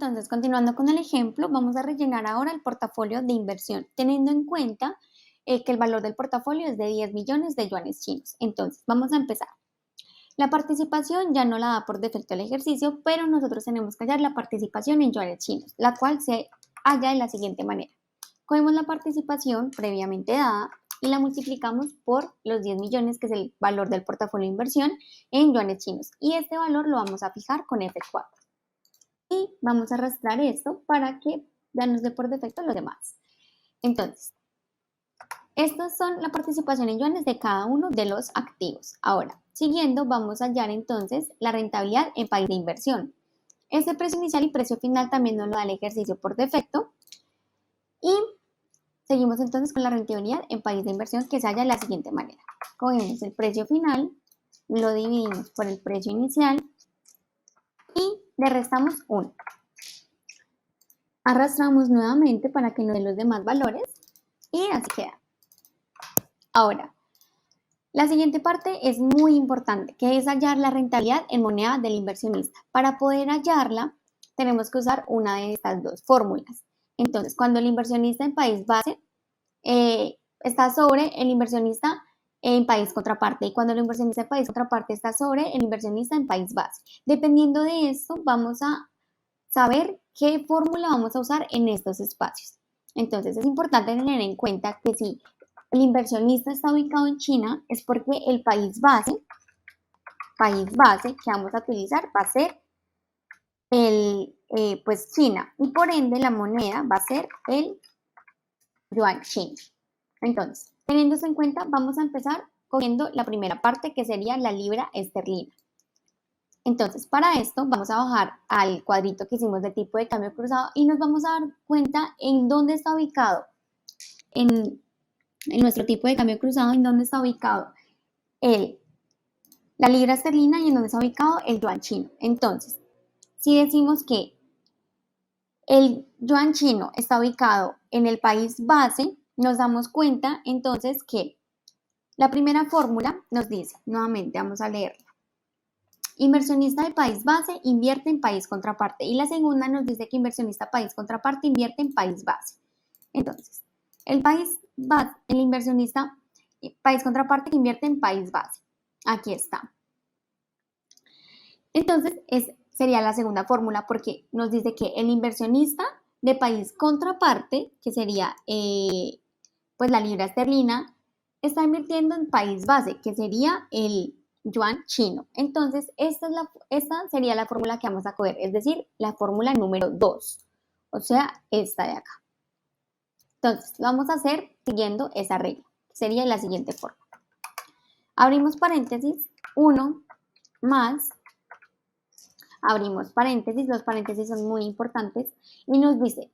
Entonces, continuando con el ejemplo, vamos a rellenar ahora el portafolio de inversión, teniendo en cuenta que el valor del portafolio es de 10 millones de yuanes chinos. Entonces, vamos a empezar. La participación ya no la da por defecto el ejercicio, pero nosotros tenemos que hallar la participación en yuanes chinos, la cual se halla de la siguiente manera. Cogemos la participación previamente dada y la multiplicamos por los 10 millones, que es el valor del portafolio de inversión en yuanes chinos. Y este valor lo vamos a fijar con F4. Y vamos a arrastrar esto para que ya nos dé por defecto los demás. Entonces, estas son la participación en yuanes de cada uno de los activos. Ahora, siguiendo, vamos a hallar entonces la rentabilidad en país de inversión. Este precio inicial y precio final también nos lo da el ejercicio por defecto. Y seguimos entonces con la rentabilidad en país de inversión, que se halla de la siguiente manera. Cogemos el precio final, lo dividimos por el precio inicial y le restamos 1. Arrastramos nuevamente para que nos den los demás valores y así queda. Ahora, la siguiente parte es muy importante, que es hallar la rentabilidad en moneda del inversionista. Para poder hallarla, tenemos que usar una de estas dos fórmulas. Entonces, cuando el inversionista en país base está sobre el inversionista en país contraparte, y cuando el inversionista en país contraparte está sobre el inversionista en país base. Dependiendo de esto, vamos a saber qué fórmula vamos a usar en estos espacios. Entonces, es importante tener en cuenta que si el inversionista está ubicado en China, es porque el país base que vamos a utilizar va a ser pues China, y por ende la moneda va a ser el yuan chino. Entonces, teniendo eso en cuenta, vamos a empezar cogiendo la primera parte, que sería la libra esterlina. Entonces, para esto vamos a bajar al cuadrito que hicimos de tipo de cambio cruzado y nos vamos a dar cuenta en dónde está ubicado, en nuestro tipo de cambio cruzado, en dónde está ubicado la libra esterlina y en dónde está ubicado el yuan chino. Entonces, si decimos que el yuan chino está ubicado en el país base, nos damos cuenta entonces que la primera fórmula nos dice, nuevamente vamos a leerla. Inversionista de país base invierte en país contraparte. Y la segunda nos dice que inversionista país contraparte invierte en país base. Entonces, el inversionista país contraparte invierte en país base. Aquí está. Entonces, sería la segunda fórmula, porque nos dice que el inversionista de país contraparte, que sería pues la libra esterlina, está invirtiendo en país base, que sería el yuan chino. Entonces, esta sería la fórmula que vamos a coger, es decir, la fórmula número 2, o sea, esta de acá. Entonces, lo vamos a hacer siguiendo esa regla, sería la siguiente forma. Abrimos paréntesis, 1 más, abrimos paréntesis, los paréntesis son muy importantes, y nos dice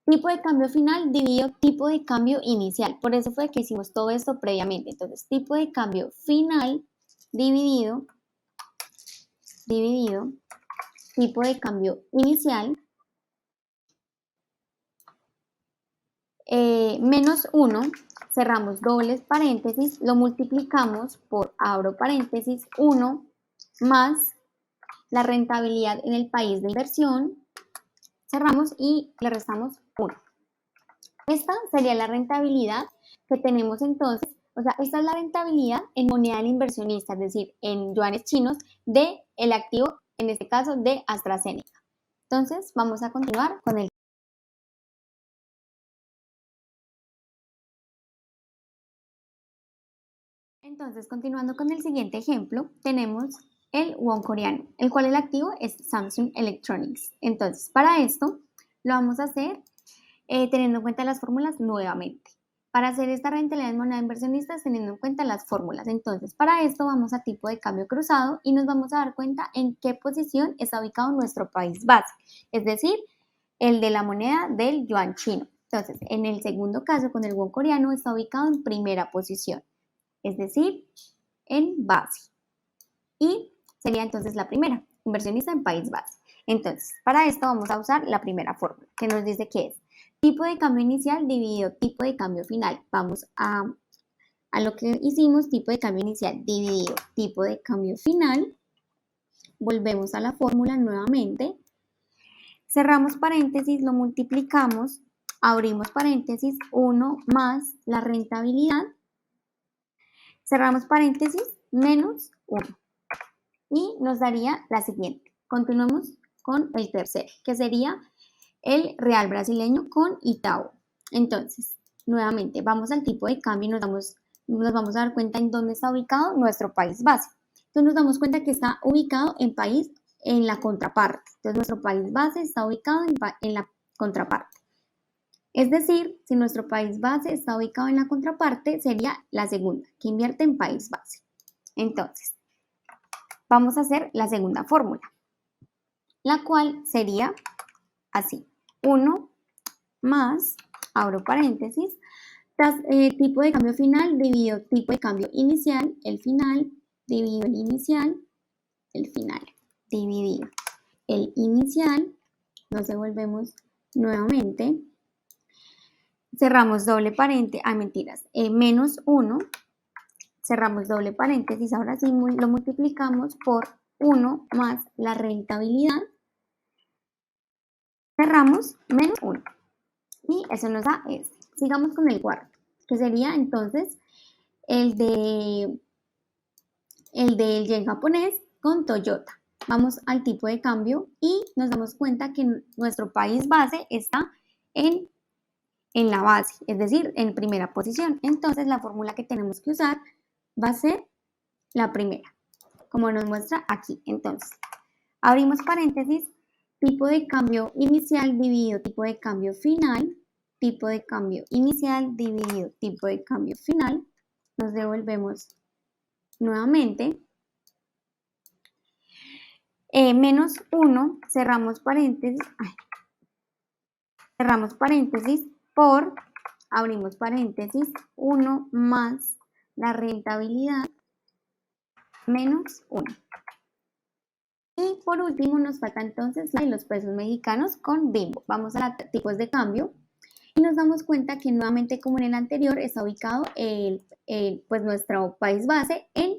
tipo de cambio final dividido tipo de cambio inicial. Por eso fue que hicimos todo esto previamente. Entonces, tipo de cambio final dividido tipo de cambio inicial menos 1, cerramos dobles paréntesis, lo multiplicamos por, abro paréntesis, 1 más la rentabilidad en el país de inversión, cerramos y le restamos 1. Esta sería la rentabilidad que tenemos entonces, o sea, esta es la rentabilidad en moneda del inversionista, es decir, en yuanes chinos del activo, en este caso de AstraZeneca. Entonces, vamos a continuar con el. Entonces, continuando con el siguiente ejemplo, tenemos el won coreano, el cual el activo es Samsung Electronics. Entonces, para esto lo vamos a hacer teniendo en cuenta las fórmulas nuevamente. Para hacer esta rentabilidad en moneda de inversionistas, teniendo en cuenta las fórmulas. Entonces, para esto vamos a tipo de cambio cruzado y nos vamos a dar cuenta en qué posición está ubicado nuestro país base, es decir, el de la moneda del yuan chino. Entonces, en el segundo caso, con el won coreano, está ubicado en primera posición, es decir, en base. Y sería entonces la primera, inversionista en país base. Entonces, para esto vamos a usar la primera fórmula, que nos dice que es tipo de cambio inicial dividido tipo de cambio final. Vamos a lo que hicimos, tipo de cambio inicial dividido tipo de cambio final. Volvemos a la fórmula nuevamente. Cerramos paréntesis, lo multiplicamos, abrimos paréntesis, 1 más la rentabilidad, cerramos paréntesis, menos 1. Y nos daría la siguiente. Continuamos con el tercero, que sería el real brasileño con Itaú. Entonces, nuevamente, vamos al tipo de cambio y nos vamos a dar cuenta en dónde está ubicado nuestro país base. Entonces, nos damos cuenta que está ubicado en la contraparte. Entonces, nuestro país base está ubicado en la contraparte. Es decir, si nuestro país base está ubicado en la contraparte, sería la segunda, que invierte en país base. Entonces, vamos a hacer la segunda fórmula, la cual sería así. 1 más, abro paréntesis, tipo de cambio final dividido tipo de cambio inicial, el final, dividido el inicial, el final, dividido el inicial, nos devolvemos nuevamente, cerramos doble paréntesis, mentiras, menos 1, cerramos doble paréntesis, ahora sí lo multiplicamos por 1 más la rentabilidad, cerramos menos 1. Y eso nos da este. Sigamos con el cuarto, que sería entonces el del yen japonés con Toyota. Vamos al tipo de cambio y nos damos cuenta que nuestro país base está en la base, es decir, en primera posición. Entonces la fórmula que tenemos que usar va a ser la primera, como nos muestra aquí. Entonces, abrimos paréntesis, tipo de cambio inicial dividido tipo de cambio final, tipo de cambio inicial dividido tipo de cambio final, nos devolvemos nuevamente, menos 1, cerramos paréntesis por, abrimos paréntesis, 1 más la rentabilidad, menos 1. Y por último nos falta entonces la de los pesos mexicanos con Bimbo. Vamos a los tipos de cambio y nos damos cuenta que nuevamente como en el anterior está ubicado pues nuestro país base en,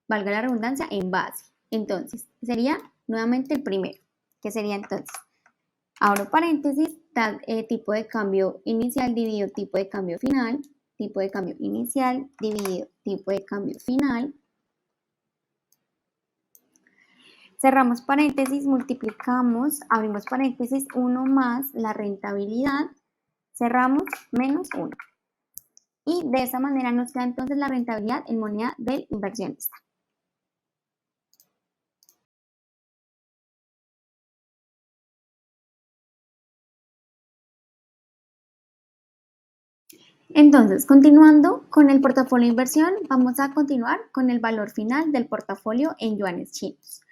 valga la redundancia, en base. Entonces sería nuevamente el primero, que sería entonces, abro paréntesis, tipo de cambio inicial dividido tipo de cambio final, tipo de cambio inicial dividido tipo de cambio final. Cerramos paréntesis, multiplicamos, abrimos paréntesis, 1 más la rentabilidad, cerramos, menos 1. Y de esa manera nos queda entonces la rentabilidad en moneda del inversionista. Entonces, continuando con el portafolio de inversión, vamos a continuar con el valor final del portafolio en yuanes chinos.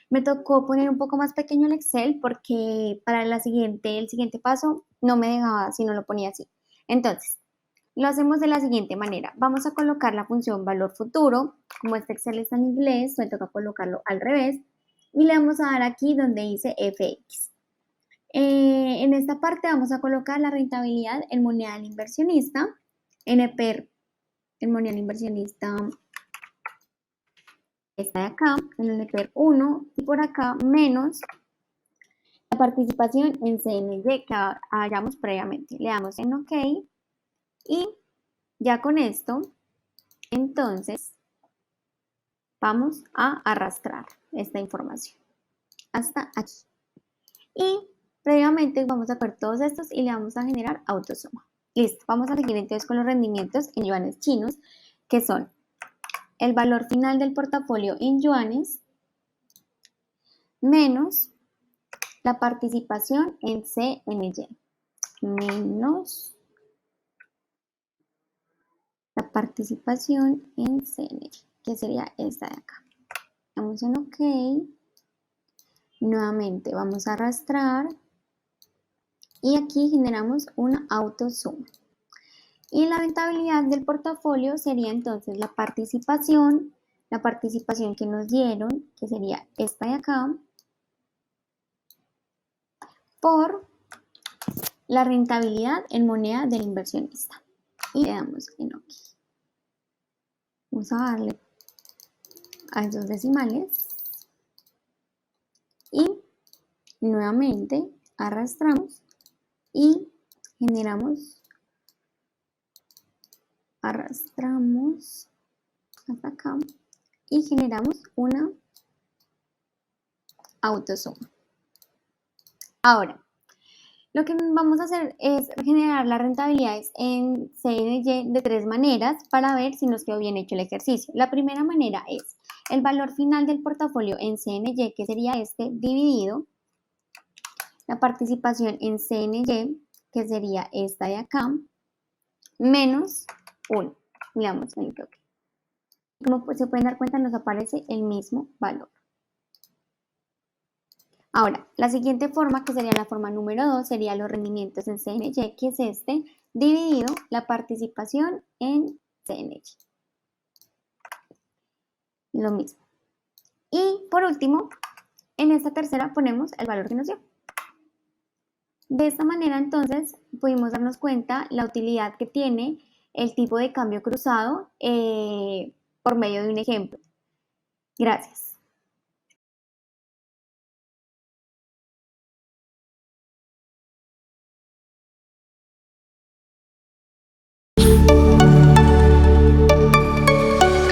Me tocó poner un poco más pequeño el Excel porque para el siguiente paso no me dejaba si no lo ponía así. Entonces, lo hacemos de la siguiente manera. Vamos a colocar la función valor futuro. Como este Excel está en inglés, me toca colocarlo al revés. Y le vamos a dar aquí donde dice FX. En esta parte vamos a colocar la rentabilidad en moneda del inversionista, NPER, en moneda del inversionista, está de acá, en el NPER 1, y por acá menos la participación en CNY que hayamos previamente. Le damos en OK y ya con esto, entonces, vamos a arrastrar esta información hasta aquí. Y previamente vamos a ver todos estos y le vamos a generar autosuma. Listo, vamos a seguir entonces con los rendimientos en yuanes chinos, que son el valor final del portafolio en yuanes menos la participación en CNY, menos la participación en CNY, que sería esta de acá. Damos en OK. Nuevamente vamos a arrastrar y aquí generamos una autosuma. Y la rentabilidad del portafolio sería entonces la participación que nos dieron, que sería esta de acá, por la rentabilidad en moneda del inversionista. Y le damos en OK. Vamos a darle a esos decimales y nuevamente arrastramos y generamos, arrastramos hasta acá y generamos una autosuma. Ahora, lo que vamos a hacer es generar las rentabilidades en CNY de 3 maneras para ver si nos quedó bien hecho el ejercicio. La primera manera es el valor final del portafolio en CNY, que sería este, dividido la participación en CNY, que sería esta de acá, menos 1. Miramos el bloque. Como se pueden dar cuenta, nos aparece el mismo valor. Ahora, la siguiente forma, que sería la forma número 2, sería los rendimientos en CNY, que es este, dividido la participación en CNY. Lo mismo. Y por último, en esta tercera ponemos el valor que nos dio. De esta manera, entonces, pudimos darnos cuenta la utilidad que tiene el tipo de cambio cruzado por medio de un ejemplo. Gracias.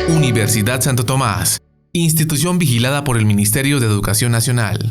Universidad Santo Tomás, institución vigilada por el Ministerio de Educación Nacional.